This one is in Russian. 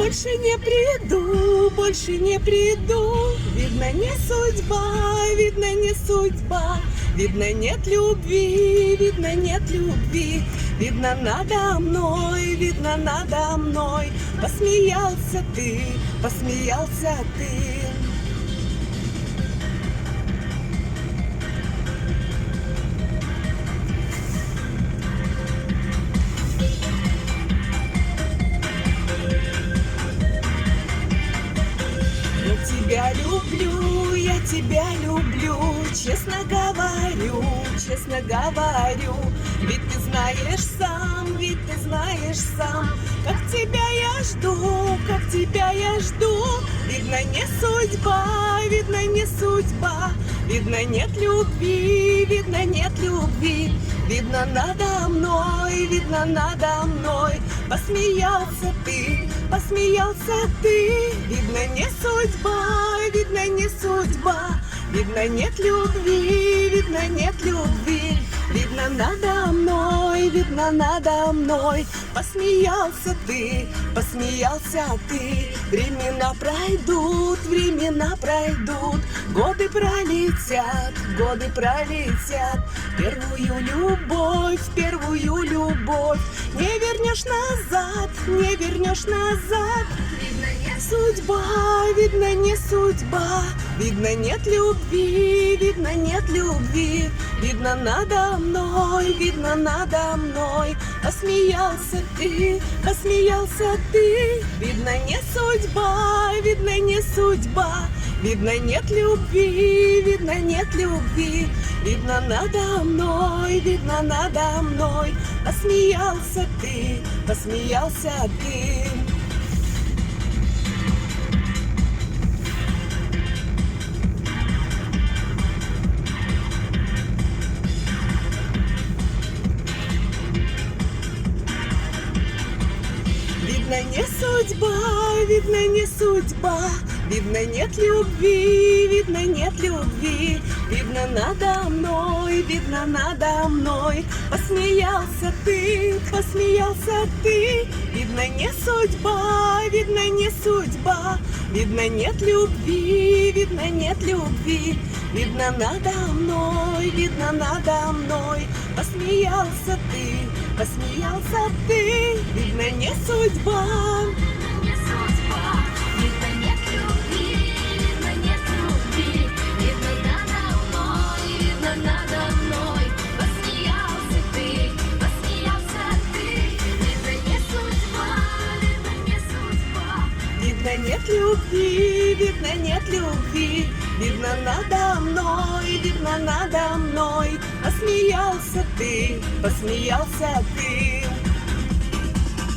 Больше не приду, больше не приду. Видно, не судьба, видно, не судьба. Видно, нет любви, видно, нет любви. Видно, надо мной, видно, надо мной. Посмеялся ты, посмеялся ты. Я тебя люблю, честно говорю, честно говорю. Ведь ты знаешь сам, ведь ты знаешь сам, как тебя я жду, как тебя я жду. Видно, не судьба, видно, не судьба. Видно, нет любви, видно, нет любви. Видно, надо мной, видно, надо мной. Посмеялся ты, посмеялся ты. Видно, не судьба, видно, не судьба. Видно, нет любви, видно, нет любви. Видно, надо мной, видно, надо мной. Посмеялся ты, посмеялся ты. Времена пройдут, времена пройдут. Годы пролетят, годы пролетят. Первую любовь, первую любовь не вернешь назад, не вернешь назад. Видно, не судьба, видно, не судьба. Видно, нет любви, видно, нет любви. Видно, надо мной, видно, надо мной. Посмеялся ты, посмеялся ты. Видно, не судьба, видно, не судьба. Видно, нет любви, видно, нет любви. Видно, надо мной, видно, надо мной. Посмеялся ты, посмеялся ты. Видно, не судьба, видно, не судьба. Видно, нет любви, видно, нет любви. Видно, надо мной, видно, надо мной. Посмеялся ты, посмеялся ты. Видно, не судьба, видно, не судьба. Видно, нет любви, видно, нет любви. Видно, надо мной, видно, надо мной. Посмеялся ты, посмеялся ты. Видно, не судьба. Видно, нет любви, видно, нет любви. Видно, надо мной, видно, надо мной. Посмеялся ты, посмеялся ты.